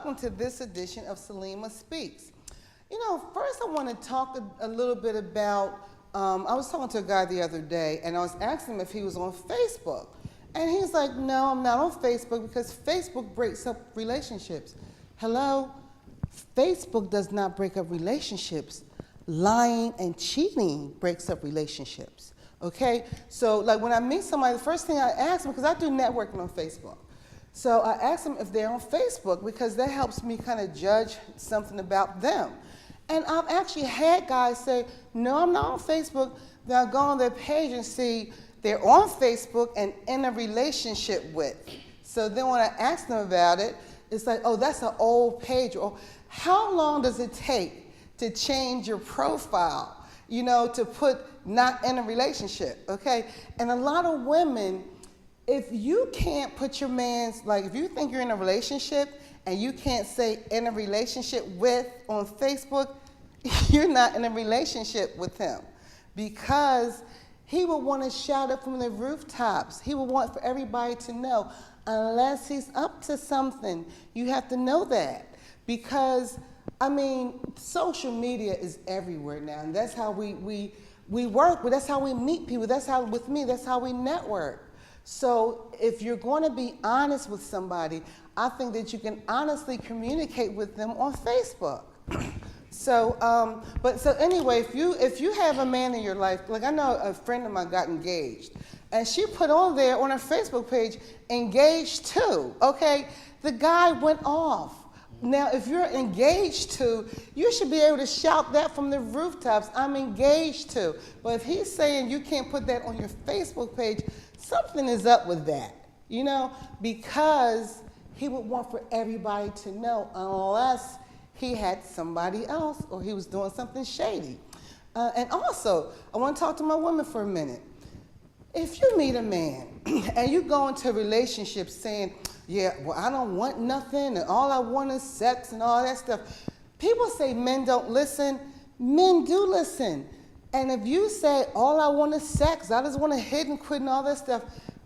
welcome to this edition of Salima Speaks. First I want to talk a little bit about, I was talking to a guy the other day, and I was asking him if he was on Facebook. And he's like, no, I'm not on Facebook because Facebook breaks up relationships. Hello? Facebook does not break up relationships. Lying and cheating breaks up relationships. Okay? So like when I meet somebody, the first thing I ask them, because I do networking on Facebook. So I ask them if they're on Facebook because that helps me kind of judge something about them. And I've actually had guys say, no, I'm not on Facebook. Then I'll go on their page and see they're on Facebook and in a relationship with. So then when I ask them about it, it's like, oh, that's an old page. Or how long does it take to change your profile, to put not in a relationship, okay? And a lot of women, if you can't put your man's, like if you think you're in a relationship and you can't say in a relationship with on Facebook, you're not in a relationship with him because he will want to shout it from the rooftops. He will want for everybody to know. Unless he's up to something, you have to know that because, social media is everywhere now, and that's how we work, but that's how we meet people. That's how we network. So if you're going to be honest with somebody, I think that you can honestly communicate with them on Facebook. So anyway, if you have a man in your life, like I know a friend of mine got engaged, and she put on there on her Facebook page, engaged to, okay? The guy went off. Now, if you're engaged to, you should be able to shout that from the rooftops, I'm engaged to. But if he's saying you can't put that on your Facebook page, something is up with that, because he would want for everybody to know unless he had somebody else or he was doing something shady. And also, I want to talk to my women for a minute. If you meet a man and you go into a relationship saying, yeah, well, I don't want nothing and all I want is sex and all that stuff. People say men don't listen. Men do listen. And if you say, all I want is sex, I just want to hit and quit and all that stuff,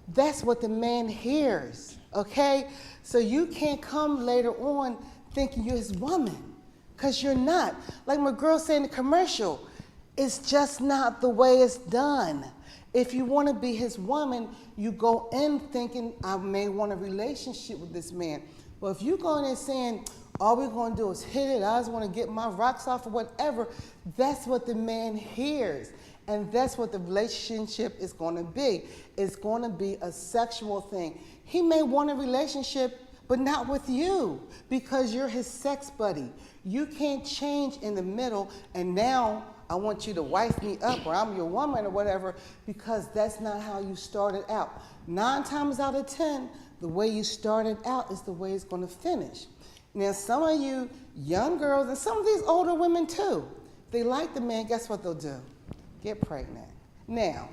that's what the man hears, okay? So you can't come later on thinking you're his woman, because you're not. Like my girl said in the commercial, it's just not the way it's done. If you want to be his woman, you go in thinking, I may want a relationship with this man. Well, if you go in there saying, all we're going to do is hit it, I just want to get my rocks off or whatever, that's what the man hears. And that's what the relationship is going to be. It's going to be a sexual thing. He may want a relationship, but not with you, because you're his sex buddy. You can't change in the middle, and now I want you to wife me up, or I'm your woman, or whatever, because that's not how you started out. 9 times out of 10, the way you started out is the way it's going to finish. Now, some of you young girls, and some of these older women too, they like the man, guess what they'll do? Get pregnant. Now,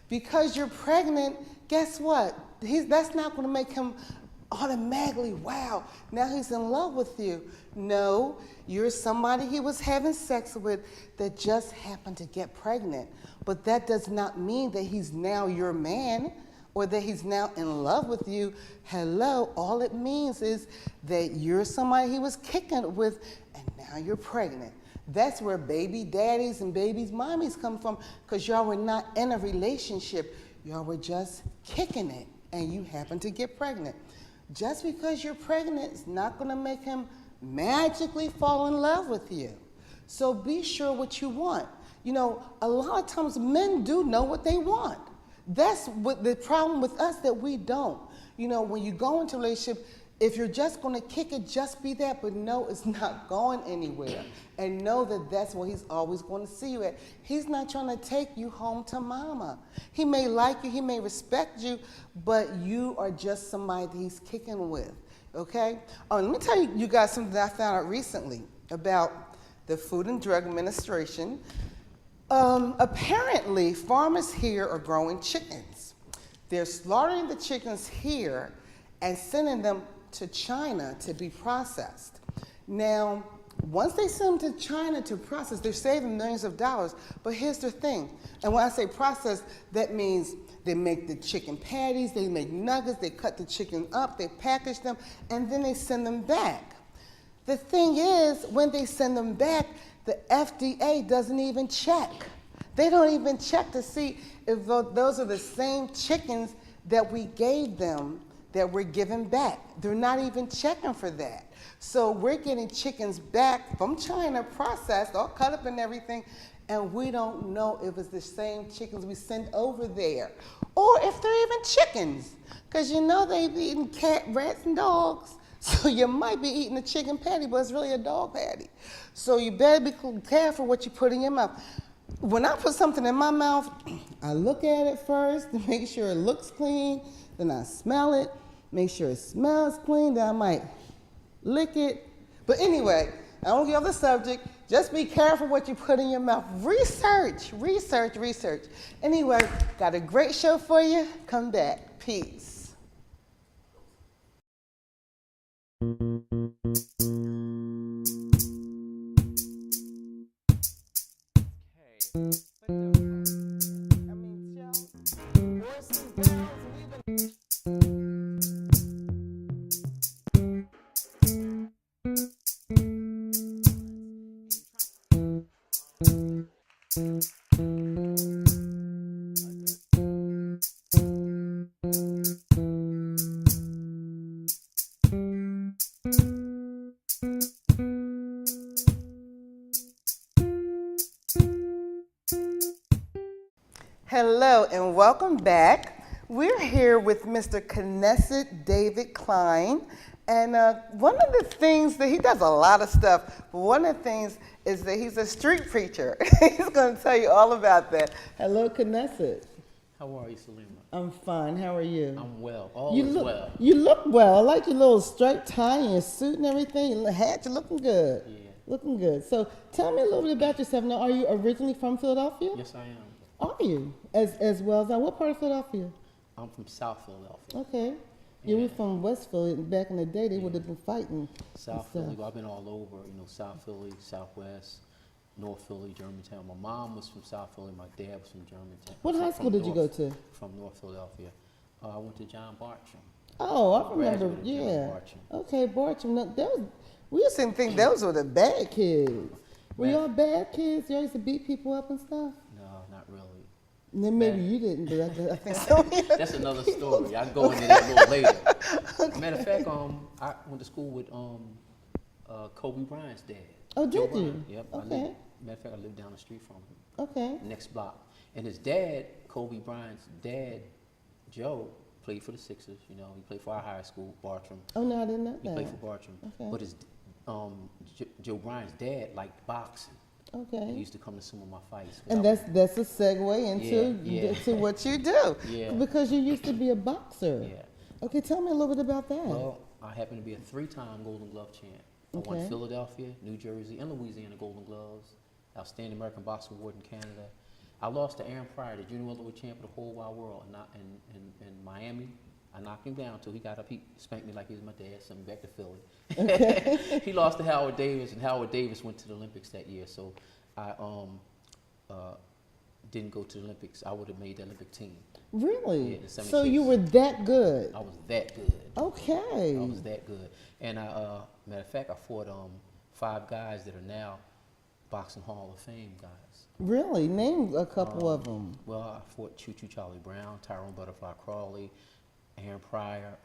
because you're pregnant, guess what? That's not going to make him automatically, wow, now he's in love with you. No, you're somebody he was having sex with that just happened to get pregnant. But that does not mean that he's now your man or that he's now in love with you. Hello, all it means is that you're somebody he was kicking it with and now you're pregnant. That's where baby daddies and baby's mommies come from, because y'all were not in a relationship. Y'all were just kicking it and you happen to get pregnant. Just because you're pregnant is not going to make him magically fall in love with you. So be sure what you want. A lot of times men do know what they want. That's what the problem with us, that we don't. When you go into a relationship, if you're just going to kick it, just be that, but no, it's not going anywhere. And know that that's where he's always going to see you at. He's not trying to take you home to mama. He may like you, he may respect you, but you are just somebody that he's kicking with, okay? Oh, let me tell you guys something that I found out recently about the Food and Drug Administration. Apparently, farmers here are growing chickens. They're slaughtering the chickens here and sending them to China to be processed. Now, once they send them to China to process, they're saving millions of dollars. But here's the thing, and when I say process, that means they make the chicken patties, they make nuggets, they cut the chicken up, they package them, and then they send them back. The thing is, when they send them back, the FDA doesn't even check. They don't even check to see if those are the same chickens that we gave them that we're giving back. They're not even checking for that. So we're getting chickens back from China, processed, all cut up and everything, and we don't know if it's the same chickens we sent over there, or if they're even chickens, because you know they've eaten rats and dogs. So you might be eating a chicken patty, but it's really a dog patty. So you better be careful what you put in your mouth. When I put something in my mouth, I look at it first to make sure it looks clean, then I smell it, make sure it smells clean, then I might lick it. But anyway, I won't get off the subject. Just be careful what you put in your mouth. Research, research, research. Anyway, got a great show for you. Come back. Peace. Hello and welcome back. We're here with Mr. Knesset David Klein, and one of the things that he does a lot of stuff, but one of the things is that he's a street preacher. He's going to tell you all about that. Hello, Knesset. How are you, Salima? I'm fine. How are you? I'm well. All is well. You look well. I like your little striped tie and your suit and everything. Your hat, you're looking good. Yeah. Looking good. So tell me a little bit about yourself. Now, are you originally from Philadelphia? Yes, I am. Are you? As well as what part of Philadelphia? I'm from South Philadelphia. Okay. Yeah, we're from West Philly. Back in the day, they would have been fighting. South Philly. Well, I've been all over. South Philly, Southwest, North Philly, Germantown. My mom was from South Philly. My dad was from Germantown. What high school did you go to? From North Philadelphia. I went to John Bartram. Oh, I remember. Yeah. Okay, Bartram. We used to think those were the bad kids. Were y'all bad kids? Y'all used to beat people up and stuff? No, not really. And then maybe you didn't, but I think so. That's another story. I'll go into that a little later. Okay. Matter of fact, I went to school with Kobe Bryant's dad. Oh, Joe did you? Bryant. Yep. Okay. Matter of fact, I lived down the street from him. Okay. Next block. And his dad, Kobe Bryant's dad, Joe, played for the Sixers. He played for our high school, Bartram. Oh, no, I didn't know that. He played for Bartram. Okay. But his Joe Bryant's dad liked boxing. Okay. He used to come to some of my fights. And that's a segue into what you do. Yeah. Because you used to be a boxer. Yeah. Okay, tell me a little bit about that. Well, I happen to be a 3-time Golden Glove champ. I won Philadelphia, New Jersey, and Louisiana Golden Gloves. Outstanding American Boxing Award in Canada. I lost to Aaron Pryor, the junior welterweight champ of the whole wide world, in Miami. I knocked him down until he got up. He spanked me like he was my dad, sent me back to Philly. Okay. He lost to Howard Davis, and Howard Davis went to the Olympics that year. So I didn't go to the Olympics. I would have made the Olympic team. Really? Yeah, so you were that good? I was that good. Okay. I was that good. And matter of fact, I fought 5 guys that are now Boxing Hall of Fame guys. Really? Name a couple of them. Well, I fought Choo Choo Charlie Brown, Tyrone Butterfly Crawley, Aaron Pryor,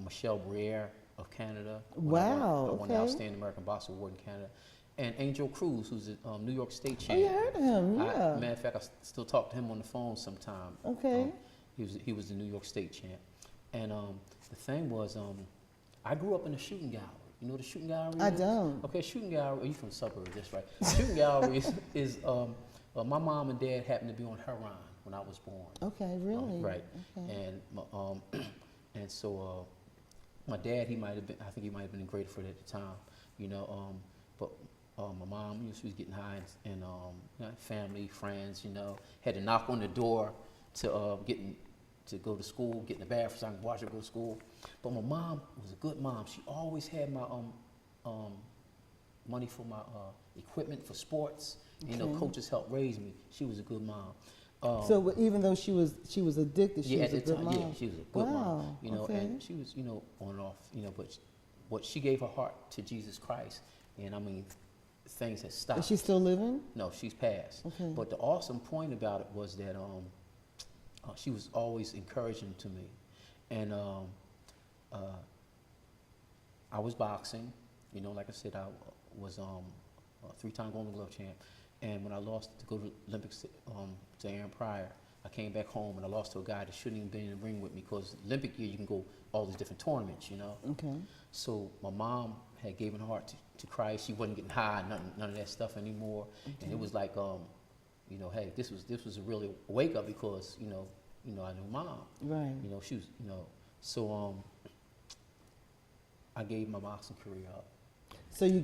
Michelle Briere of Canada. Wow. I won the Outstanding American Boxing Award in Canada. And Angel Cruz, who's a New York State champ. Oh, you heard of him, yeah. Matter of fact, I still talk to him on the phone sometime. Okay. He was the New York State champ. And the thing was, I grew up in the shooting gallery. You know what a shooting gallery is? I don't. Okay, shooting gallery, are you from the suburbs? That's right. Shooting gallery is my mom and dad happened to be on Huron when I was born. Okay, really? Right. Okay. And so my dad, I think he might have been in Grateford at the time, but my mom, she was getting high and family, friends, had to knock on the door to go to school, get in the bathroom so I can watch her go to school. But my mom was a good mom. She always had my money for my equipment for sports. Okay. Coaches helped raise me. She was a good mom. So even though she was addicted, she was a good mom. Yeah, she was a good mom. And she was, on and off, but what she gave her heart to Jesus Christ, and I mean, things had stopped. Is she still living? No, she's passed. Okay. But the awesome point about it was that she was always encouraging to me, and I was boxing. You know, like I said, I was a 3-time Golden Glove champ, and when I lost to go to Olympics to Aaron Pryor, I came back home and I lost to a guy that shouldn't even been in the ring with me, because Olympic year you can go all these different tournaments, you know. Okay. So my mom had given her heart to Christ. She wasn't getting high, none of that stuff anymore. Okay. And it was like, you know, hey, this was a really wake up, because you know I knew mom. Right. You know, she was, you know, so I gave my boxing career up. So you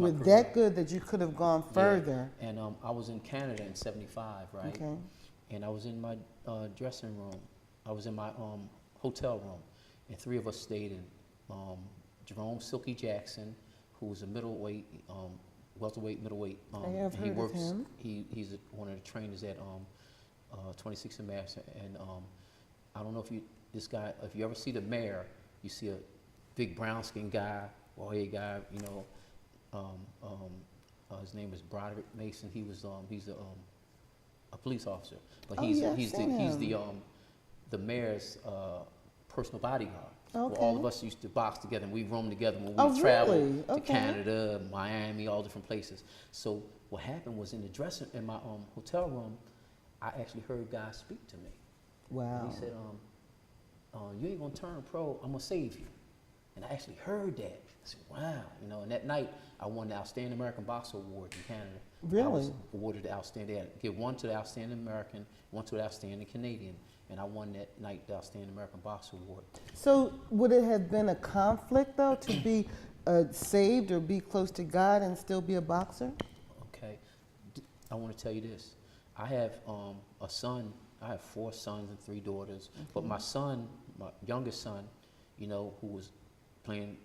were career. that good that you could have gone further. Yeah. And I was in Canada in '75, right? Okay. And I was in my dressing room. I was in my hotel room, and 3 of us stayed in. Jerome Silky Jackson, who was a middleweight, welterweight, middleweight. I have heard of him. He's one of the trainers at 26 and Master. And I don't know if you ever see the mayor, you see a big brown skinned guy, bald-headed guy, you know. His name is Broderick Mason. He's a police officer, but he's the mayor's personal bodyguard. Okay. Well, all of us used to box together, and we roamed together when we really? traveled to Canada, Miami, all different places. So what happened was, in my hotel room, I actually heard God speak to me. Wow. And he said, "You ain't gonna turn pro. I'm gonna save you." And I actually heard that. I said, "Wow," you know. And that night, I won the Outstanding American Boxer Award in Canada. Really? I was awarded the outstanding. They had to give one to the Outstanding American, one to the Outstanding Canadian. And I won that night the Outstanding American Boxer Award. So would it have been a conflict, though, to be saved or be close to God and still be a boxer? Okay. I want to tell you this. I have a son. I have 4 sons and 3 daughters. Okay. But my youngest son, you know, who was playing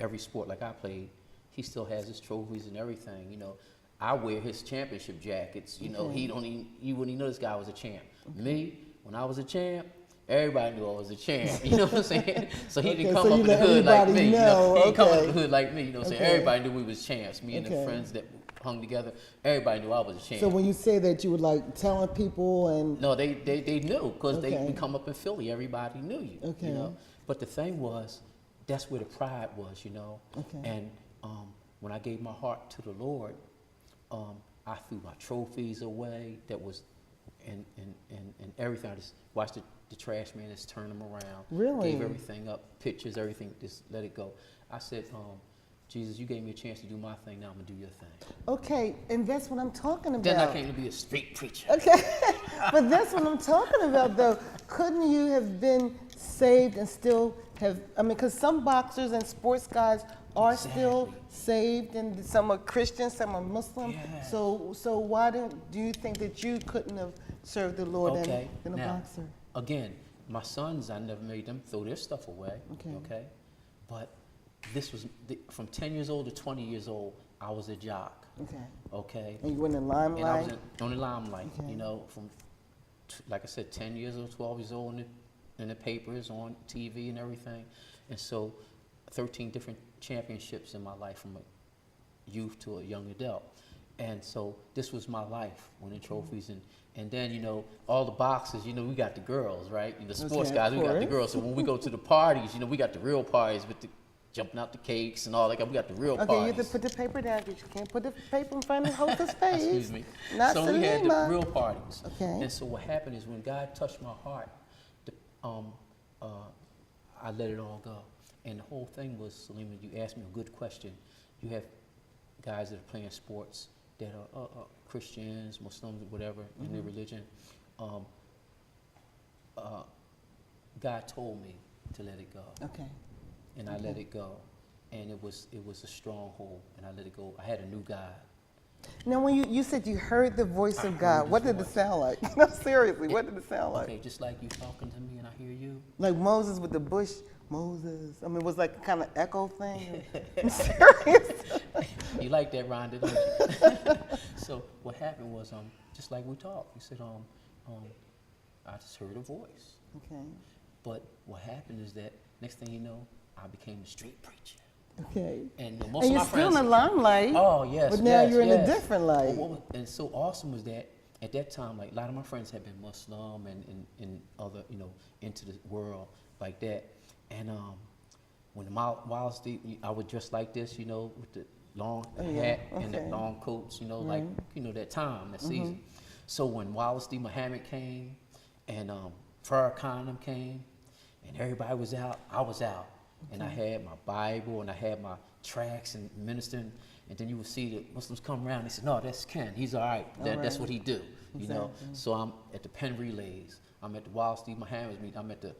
every sport like I played, he still has his trophies and everything, you know. I wear his championship jackets, you know. You wouldn't even know this guy was a champ. Okay. Me, when I was a champ, everybody knew I was a champ. You know what I'm saying? So he didn't come up in the hood like me. You know? He didn't come up in the hood like me. You know what I'm saying? Everybody knew we was champs. Me and the friends that hung together, everybody knew I was a champ. So when you say that, you were like telling people and... No, they knew, because they come up in Philly. Everybody knew you. Okay. You know? But the thing was, that's where the pride was, you know. Okay. And when I gave my heart to the Lord, I threw my trophies away. That was, and everything. I just watched the trash man just turn them around. Really? Gave everything up, pictures, everything. Just let it go. I said, Jesus, you gave me a chance to do my thing. Now I'm gonna do your thing. Okay, and that's what I'm talking about. Then I came to be a street preacher. Okay, but that's what I'm talking about, though. Couldn't you have been saved and still have? I mean, because some boxers and sports guys are still saved, and some are Christian, some are Muslim. Yeah. So why do you think that you couldn't have served the Lord and been a boxer? Again, my sons, I never made them throw their stuff away. Okay, but this was from 10 years old to 20 years old. I was a jock. Okay. And you were in the limelight. And I was on the limelight. You know, from like I said, 10 years old, 12 years old, in the papers, on TV, and everything. And so, 13 different championships in my life, from a youth to a young adult. And so this was my life, winning trophies. And then, you know, all the boxers, you know, we got the girls, right? The sports guys, we got the girls. So when we go to the parties, you know, we got the real parties with the jumping out the cakes and all that. We got the real parties. Okay, you have to put the paper down, because you can't put the paper in front of the hostess face. Excuse me. Not so Salima. we had the real parties. Okay. And so what happened is, when God touched my heart, I let it all go. And the whole thing was, Salima, you asked me a good question. You have guys that are playing sports that are Christians, Muslims, whatever, in their religion. God told me to let it go. Okay. And I let it go. And it was a stronghold, and I let it go. I had a new God. Now, when you said you heard the voice of God, what did it sound like? No, seriously, what did it sound like? Okay, just like you talking to me and I hear you. Like Moses with the bush. Moses. I mean, it was like a kind of echo thing. I'm serious. You like that, Rhonda, don't you? So what happened was, just like we talked, you said, I just heard a voice. Okay. But what happened is that next thing you know, I became the street preacher. Okay. And most And of you're my still in friends. the limelight. Oh yes, But now yes, you're in a yes. different light. And so awesome was that at that time, like a lot of my friends had been Muslim and other, into the world like that. And when the Wild Steve, I would dress like this, with the long hat and the long coats, like that time, that season. So when Wild Steve Muhammad came, and Farrakhan came, and everybody was out, I was out. And I had my Bible, and I had my tracts and ministering, and then you would see the Muslims come around, and they said, no, that's Ken, he's all right, that's what he do, So I'm at the pen relays, I'm at the Wild Steve Muhammad's meet, I'm at the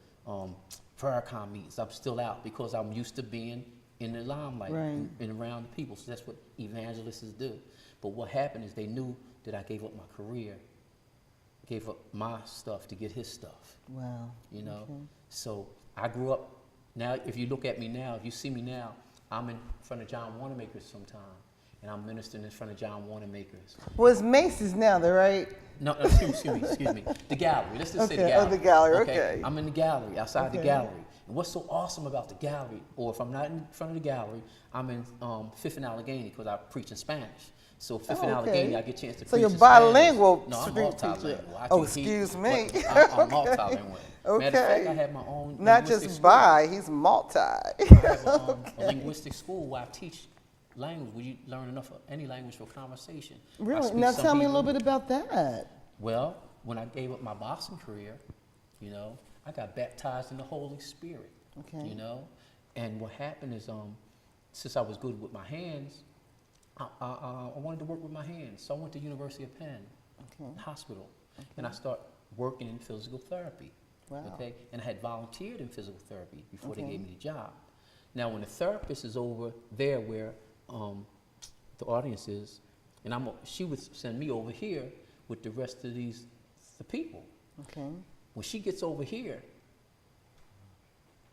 Farrakhan meetings, I'm still out because I'm used to being in the limelight and around the people, so that's what evangelists do. But what happened is they knew that I gave up my career, gave up my stuff to get his stuff. Wow. So I grew up. Now, if you look at me now, if you see me now, I'm in front of John Wanamaker's sometime, and I'm ministering in front of John Wanamaker's. Well, it's Macy's now, though, right? No, excuse me. The gallery. Let's just say the gallery. Oh, the gallery, okay. I'm in the gallery, outside the gallery. And what's so awesome about the gallery, or if I'm not in front of the gallery, I'm in Fifth and Allegheny because I preach in Spanish. So Fifth and Allegheny, I get a chance to preach in Spanish. So you're bilingual. No, I'm multilingual. Oh, excuse me. I'm multilingual. Okay. Matter of fact, I have my own Not just school. he's multi. I have a linguistic school where I teach language, where you learn enough of any language for conversation. Really? Now tell me a little bit about that. Well, when I gave up my boxing career, I got baptized in the Holy Spirit. Okay. And what happened is, since I was good with my hands, I wanted to work with my hands. So I went to University of Penn Hospital, and I started working in physical therapy. Wow. Okay, and I had volunteered in physical therapy before they gave me the job. Now, when the therapist is over there where the audience is, and she would send me over here with the rest of the people. Okay. When she gets over here,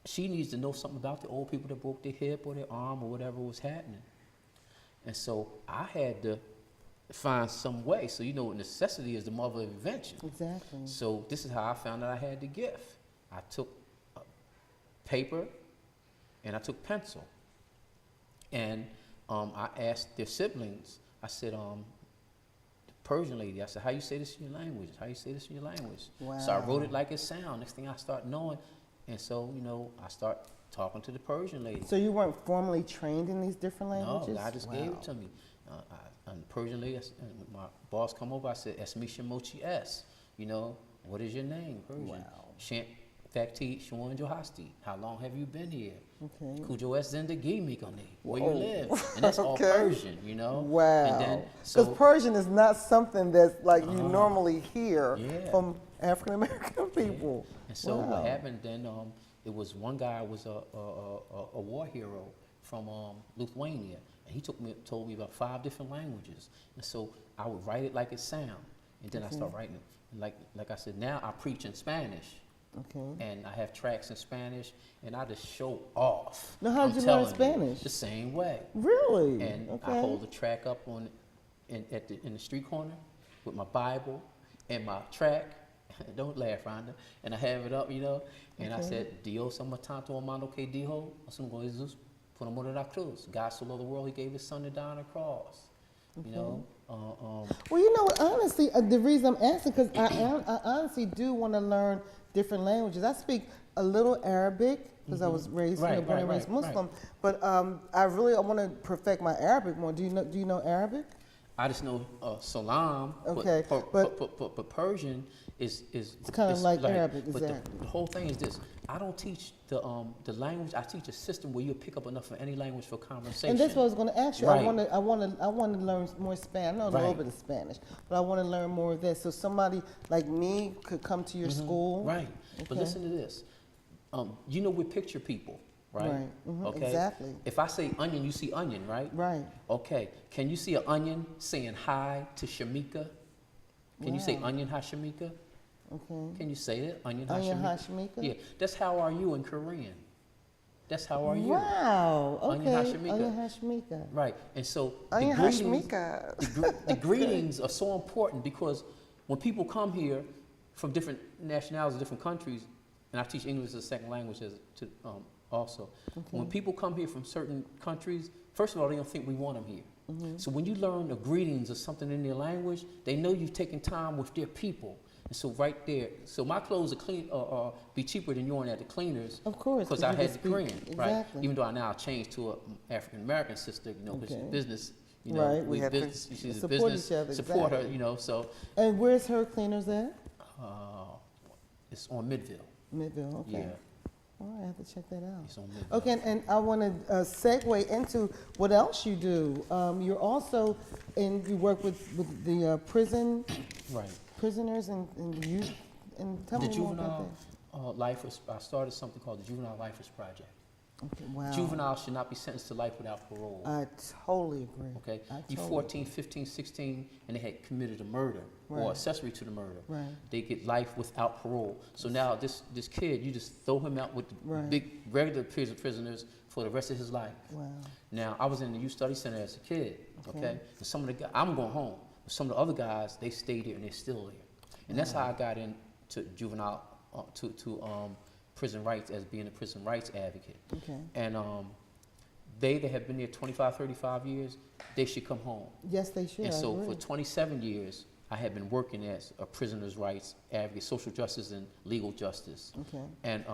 she needs to know something about the old people that broke their hip or their arm or whatever was happening. And so I had to find some way. So necessity is the mother of invention. Exactly. So this is how I found out I had the gift. I took paper and I took pencil. And I asked their siblings, I said, the Persian lady, I said, how you say this in your language? How you say this in your language? Wow. So I wrote it like it sound. Next thing I start knowing. And so, I start talking to the Persian lady. So you weren't formally trained in these different languages? No, God just gave it to me. And the Persian lady, my boss come over, I said, Esmisha Mochi S. What is your name? Persian. Wow. Shant Fakti Shwan Johasti. How long have you been here? Okay. Kujo S Zindagi Mikoni. Where you live. And that's all Persian, Wow. And then, because Persian is not something that's like you normally hear from African American people. And so what happened then, it was one guy was a war hero from Lithuania. And he told me about 5 different languages. And so I would write it like it sound. And then I start writing it. And like I said, now I preach in Spanish. Okay. And I have tracks in Spanish, and I just show off. Now, how did you learn Spanish? The same way. Really? And I hold the track up in the street corner with my Bible and my track. Don't laugh, Rhonda. And I have it up, and I said, Dios ama tanto amando que dijo, asum Jesus por amor de la cruz. God so loved the world, he gave his son to die on the cross. Well, honestly, the reason I'm asking, because I honestly do want to learn different languages. I speak a little Arabic, because I was raised, born and raised Muslim, but I want to perfect my Arabic more. Do you know Arabic? I just know salam. Okay, but Persian is it's kind of like Arabic, exactly. But the whole thing is this: I don't teach the language. I teach a system where you pick up enough of any language for conversation. And that's what I was going to ask you. Right. I want to learn more Spanish. I know a little bit of Spanish, but I want to learn more of this. So somebody like me could come to your school. Right. Okay. But listen to this. We picture people. Right. Okay. Exactly. If I say onion, you see onion, right? Right. Okay. Can you see an onion saying hi to Shamika? Can you say onion hi Shamika? Okay. Can you say it? Onion hi Shamika? Yeah. That's how are you in Korean. That's how are you. Wow. Okay. Onion hi Shamika. Onion hi Shamika. Right. And so the greetings are so important because when people come here from different nationalities, different countries, and I teach English as a second language Also. Okay. When people come here from certain countries, first of all, they don't think we want them here. So when you learn the greetings or something in their language, they know you've taken time with their people. And so right there, so my clothes are clean, be cheaper than yours at the cleaners. Of course. Because I had the Korean, right? Exactly. Even though I now changed to an African American sister, you know, because Okay. business, you know, Right, we have to business, she's a support business, each other, support her, exactly. you know, so And where's her cleaners at? it's on Midville. Midville, okay. Yeah, All right, I have to check that out. it's on Midville. Okay, and I want to segue into what else you do. You're also, you work with the prison, Right. prisoners and the youth, and tell The me more about juvenile that. lifers, I started something called the Juvenile Lifers Project. Okay, wow. Juveniles should not be sentenced to life without parole. I totally agree. Okay, I you totally 14, 15, 16, and they had committed a murder or Right. accessory to the murder. Right. They get life without parole. So now this kid, you just throw him out with the Right. big regular prisoners for the rest of his life. Wow. Now I was in the youth study center as a kid. Okay. Okay, and some of the guys, I'm going home. But some of the other guys, they stayed there and they're still there. And that's how I got into juvenile to prison rights as being a prison rights advocate. Okay. And they that have been there 25, 35 years, they should come home. Yes, they should. And I so agree. for 27 years, I have been working as a prisoner's rights advocate, social justice and legal justice, Okay. and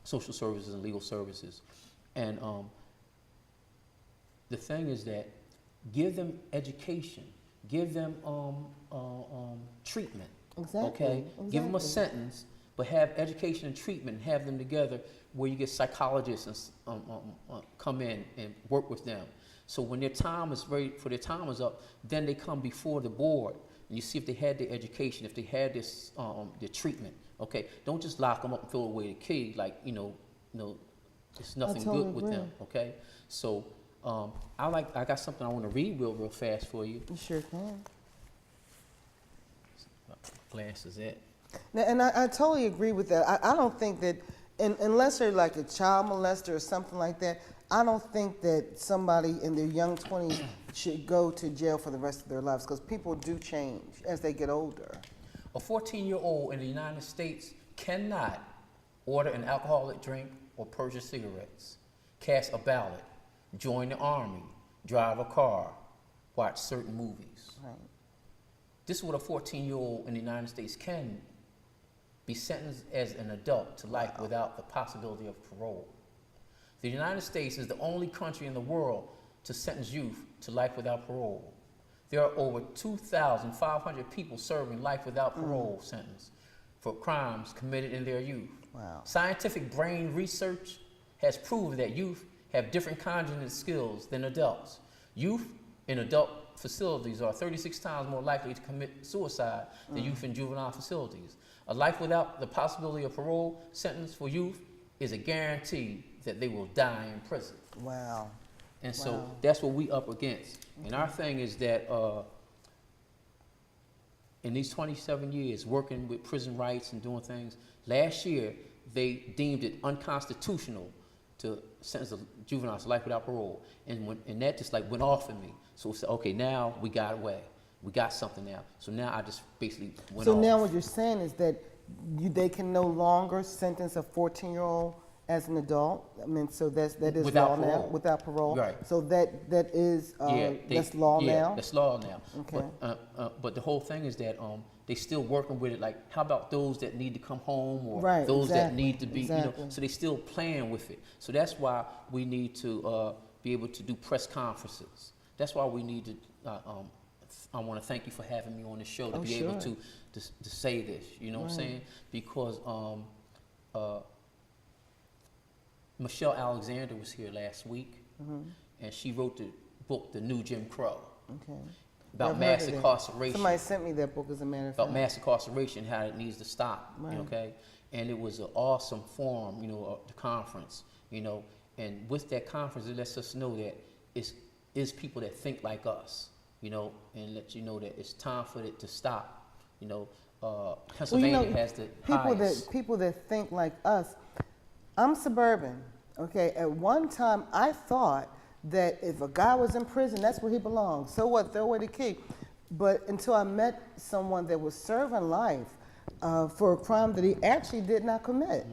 social services and legal services. And the thing is that give them education, give them treatment. Exactly. Okay, give them a exactly. sentence, but have education and treatment, and have them together where you get psychologists and come in and work with them. So when their time is ready, for their time is up, then they come before the board and you see if they had their education, if they had this their treatment. Okay, don't just lock them up and throw away the key like you know, it's nothing totally good with agree. them. Okay, so I got something I want to read real fast for you. You sure can. Glasses it. Now, and I totally agree with that. I don't think that, unless they're like a child molester or something like that, I don't think that somebody in their young 20s should go to jail for the rest of their lives, because people do change as they get older. A 14-year-old in the United States cannot order an alcoholic drink or purchase cigarettes, cast a ballot, join the army, drive a car, watch certain movies. Right. This is what a 14-year-old in the United States can be sentenced as an adult to life without the possibility of parole. The United States is the only country in the world to sentence youth to life without parole. There are over 2,500 people serving life without parole sentence for crimes committed in their youth. Wow. Scientific brain research has proven that youth have different cognitive skills than adults. Youth in adult facilities are 36 times more likely to commit suicide than youth in juvenile facilities. A life without the possibility of parole sentence for youth is a guarantee that they will die in prison. Wow. And so Wow. that's what we up against. And our thing is that in these 27 years working with prison rights and doing things, last year they deemed it unconstitutional to sentence a juvenile to life without parole. And that just like went off in me. So we said, okay, now we got away. We got something now. So now I just basically went So off. now what you're saying is that they can no longer sentence a 14-year-old as an adult? I mean, so that is Without law now? parole. Without parole? Right. So that is, that's law now? That's law now. Okay. But the whole thing is that they still working with it. Like, how about those that need to come home, or Right, those that exactly, need to be, exactly. so they still playing with it. So that's why we need to be able to do press conferences. That's why we need to. I want to thank you for having me on the show to Oh, be able sure. to say this. You know what I'm Right. saying? Because Michelle Alexander was here last week, and she wrote the book, The New Jim Crow, Okay. about I've heard mass of it. incarceration. Somebody sent me that book, as a matter of About fact. mass incarceration, how it needs to stop. Right. Okay, and it was an awesome forum, the conference, and with that conference, it lets us know that it's people that think like us, and let you know that it's time for it to stop. Pennsylvania has the highest. People that think like us. I'm suburban. Okay. At one time, I thought that if a guy was in prison, that's where he belonged. So what? Throw away the key. But until I met someone that was serving life for a crime that he actually did not commit.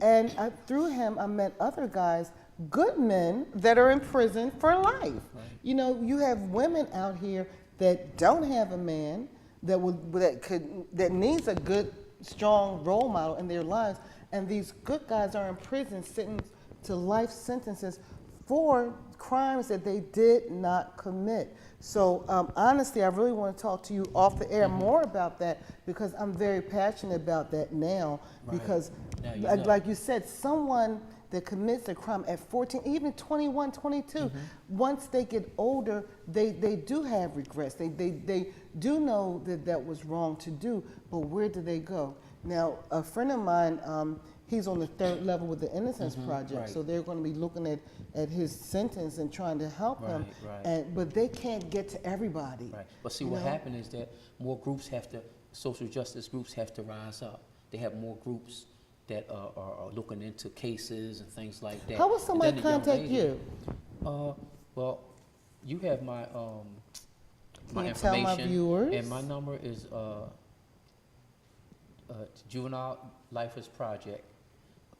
And through him, I met other guys, good men that are in prison for life. Right. You know, you have women out here that don't have a man that needs a good, strong role model in their lives, and these good guys are in prison sitting to life sentences for crimes that they did not commit. So honestly, I really want to talk to you off the air more about that, because I'm very passionate about that now. Right. Because Now like you said, someone that commits a crime at 14, even 21, 22, once they get older, they do have regrets. They do know that that was wrong to do, but where do they go? Now, a friend of mine, he's on the 3rd level with the Innocence Project, right. so they're going to be looking at his sentence and trying to help him. Right. But they can't get to everybody. Right. But see, what happened is that more groups social justice groups have to rise up. They have more groups that are looking into cases and things like that. How will somebody contact you? Well, you have my my Can you information. tell my viewers? And my number is Juvenile Lifers Project,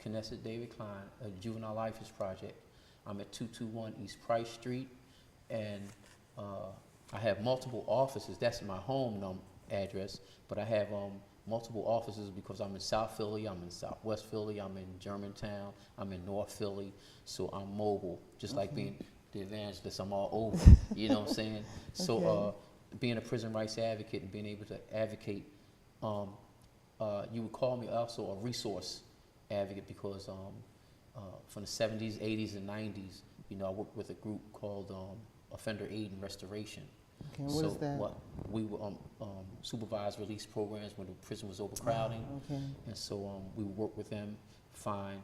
Knesset David Klein, Juvenile Lifers Project. I'm at 221 East Price Street, and I have multiple offices. That's my home address, but I have multiple offices because I'm in South Philly, I'm in Southwest Philly, I'm in Germantown, I'm in North Philly, so I'm mobile, just like being the evangelist, I'm all over, you know what I'm saying? So being a prison rights advocate and being able to advocate, you would call me also a resource advocate, because from the 70s, 80s, and 90s, you know, I worked with a group called Offender Aid and Restoration. Okay, what is that? We were supervised release programs when the prison was overcrowding, and so we would work with them, find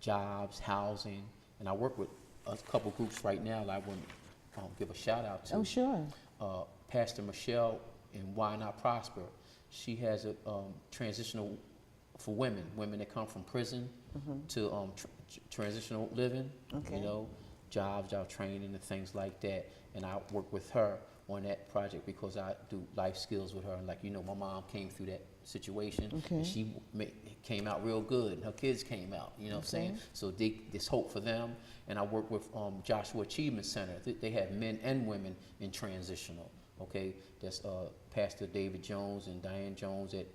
jobs, housing, and I work with a couple groups right now that I want to give a shout out to. Oh, sure. Pastor Michelle in Why Not Prosper. She has a transitional for women that come from prison to transitional living, you know, job training and things like that. And I work with her on that project because I do life skills with her. And like, you know, my mom came through that situation. And she came out real good. And her kids came out, you know what I'm saying? So there's hope for them. And I work with Joshua Achievement Center. They have men and women in transitional, okay? That's Pastor David Jones and Diane Jones at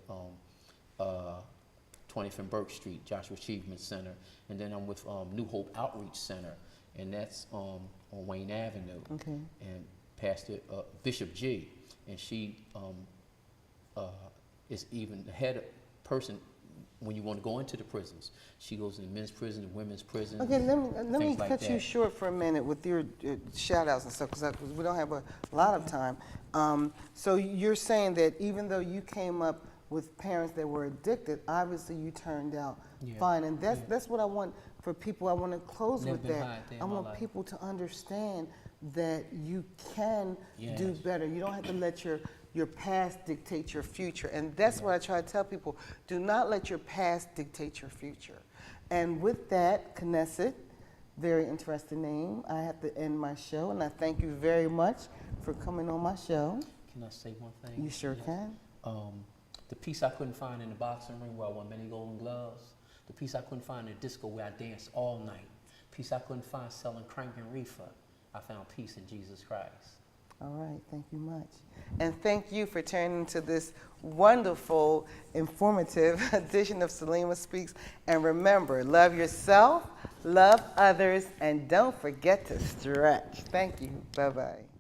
20th and Burke Street, Joshua Achievement Center. And then I'm with New Hope Outreach Center, and that's on Wayne Avenue. And Pastor Bishop G, and she is even the head person when you want to go into the prisons. She goes into men's prison and women's prison. Okay, let me cut you short for a minute with your shout outs and stuff, because we don't have a lot of time. So you're saying that even though you came up with parents that were addicted, obviously you turned out fine. And that's what I want for people. I want to close with that. I want people to understand that you can do better. You don't have to let your past dictate your future. And that's what I try to tell people. Do not let your past dictate your future. And with that, Knesset, very interesting name, I have to end my show. And I thank you very much for coming on my show. Can I say one thing? You sure can. The piece I couldn't find in the boxing ring where I won many golden gloves. The piece I couldn't find in the disco where I danced all night. The piece I couldn't find selling crank and reefer. I found peace in Jesus Christ. All right, thank you much. And thank you for turning to this wonderful, informative edition of Salima Speaks. And remember, love yourself, love others, and don't forget to stretch. Thank you. Bye-bye.